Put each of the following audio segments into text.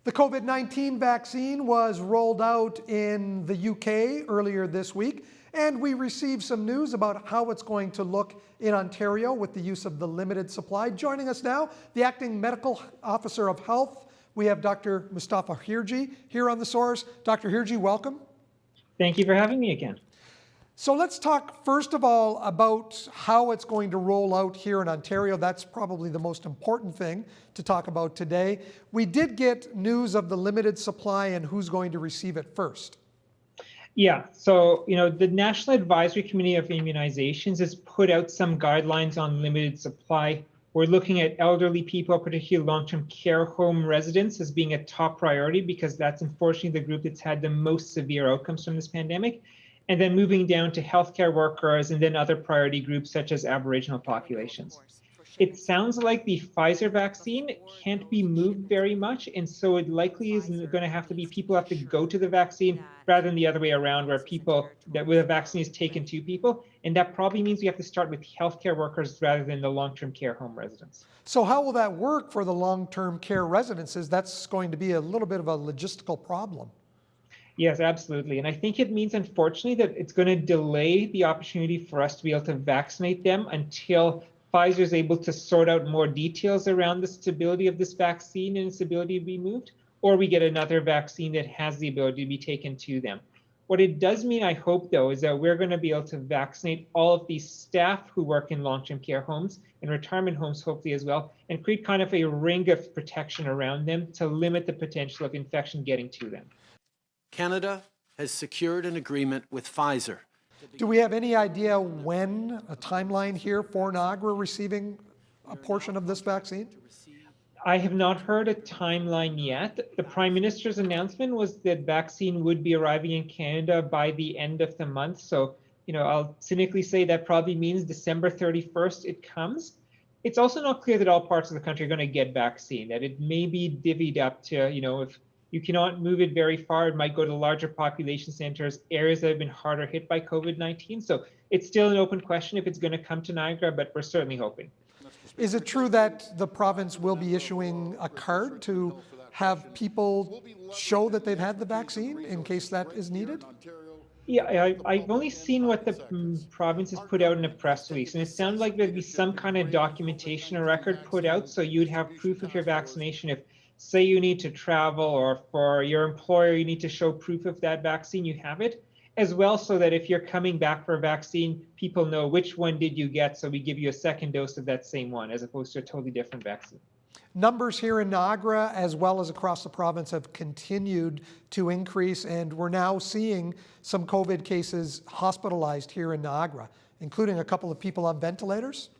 The COVID-19 vaccine was rolled out in the UK earlier this week, and we received some news about how it's going to look in Ontario with the use of the limited supply. Joining us now, the Acting Medical Officer of Health, we have Dr. Mustafa Hirji here on The Source. Dr. Hirji, welcome. Thank you for having me again. So let's talk first of all about how it's going to roll out here in Ontario. That's probably the most important thing to talk about today. We did get news of the limited supply and who's going to receive it first. Yeah, so the National Advisory Committee of Immunizations has put out some guidelines on limited supply. We're looking at elderly people, particularly long-term care home residents, as being a top priority because that's unfortunately the group that's had the most severe outcomes from this pandemic. And then moving down to healthcare workers and then other priority groups such as Aboriginal populations. It sounds like the Pfizer vaccine can't be moved very much, and so it likely is going to have to be people have to go to the vaccine rather than the other way around, where where the vaccine is taken to people, and that probably means we have to start with healthcare workers rather than the long-term care home residents. So how will that work for the long-term care residences? That's going to be a little bit of a logistical problem. Yes, absolutely. And I think it means, unfortunately, that it's going to delay the opportunity for us to be able to vaccinate them until Pfizer is able to sort out more details around the stability of this vaccine and its ability to be moved, or we get another vaccine that has the ability to be taken to them. What it does mean, I hope, though, is that we're going to be able to vaccinate all of these staff who work in long-term care homes and retirement homes, hopefully as well, and create kind of a ring of protection around them to limit the potential of infection getting to them. Canada has secured an agreement with Pfizer. Do we have any idea when, a timeline here for Niagara receiving a portion of this vaccine? I have not heard a timeline yet. The Prime Minister's announcement was that vaccine would be arriving in Canada by the end of the month. So, I'll cynically say that probably means December 31st it comes. It's also not clear that all parts of the country are going to get vaccine, that it may be divvied up to, if you cannot move it very far, it might go to larger population centers, areas that have been harder hit by COVID-19. So it's still an open question if it's going to come to Niagara, but we're certainly hoping. Is it true that the province will be issuing a card to have people show that they've had the vaccine in case that is needed? Yeah, I've only seen what the province has put out in a press release, and it sounds like there'd be some kind of documentation or record put out, so you'd have proof of your vaccination if, say, you need to travel, or for your employer, you need to show proof of that vaccine, you have it, as well, so that if you're coming back for a vaccine, people know which one did you get, so we give you a second dose of that same one, as opposed to a totally different vaccine. Numbers here in Niagara, as well as across the province, have continued to increase, and we're now seeing some COVID cases hospitalized here in Niagara, including a couple of people on ventilators.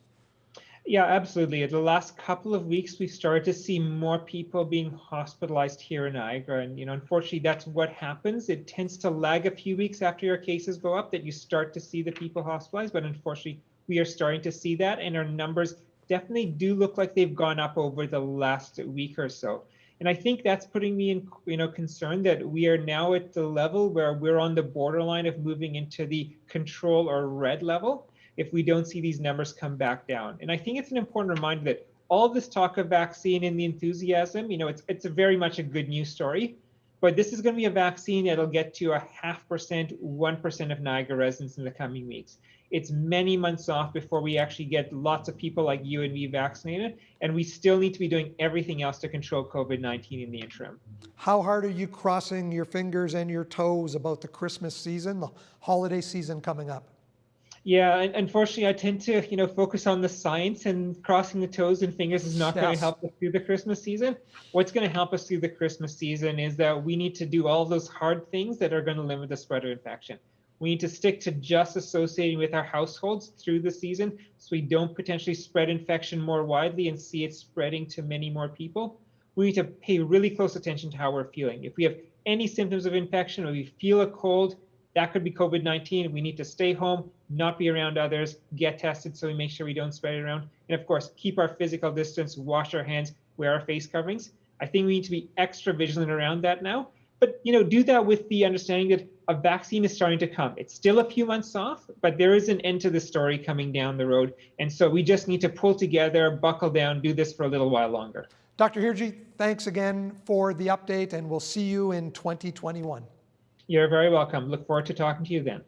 Yeah, absolutely. The last couple of weeks, we've started to see more people being hospitalized here in Niagara. And, unfortunately, that's what happens. It tends to lag a few weeks after your cases go up that you start to see the people hospitalized. But unfortunately, we are starting to see that. And our numbers definitely do look like they've gone up over the last week or so. And I think that's putting me in, concern that we are now at the level where we're on the borderline of moving into the control or red level if we don't see these numbers come back down. And I think it's an important reminder that all this talk of vaccine and the enthusiasm, it's a very much a good news story, but this is going to be a vaccine that'll get to 0.5%, 1% of Niagara residents in the coming weeks. It's many months off before we actually get lots of people like you and me vaccinated, and we still need to be doing everything else to control COVID-19 in the interim. How hard are you crossing your fingers and your toes about the Christmas season, the holiday season coming up? Yeah, and unfortunately, I tend to, focus on the science, and crossing the toes and fingers is not going to help us through the Christmas season. What's going to help us through the Christmas season is that we need to do all those hard things that are going to limit the spread of infection. We need to stick to just associating with our households through the season so we don't potentially spread infection more widely and see it spreading to many more people. We need to pay really close attention to how we're feeling. If we have any symptoms of infection or we feel a cold, that could be COVID-19. We need to stay home, not be around others, get tested so we make sure we don't spread it around. And of course, keep our physical distance, wash our hands, wear our face coverings. I think we need to be extra vigilant around that now. But do that with the understanding that a vaccine is starting to come. It's still a few months off, but there is an end to the story coming down the road. And so we just need to pull together, buckle down, do this for a little while longer. Dr. Hirji, thanks again for the update, and we'll see you in 2021. You're very welcome. Look forward to talking to you then.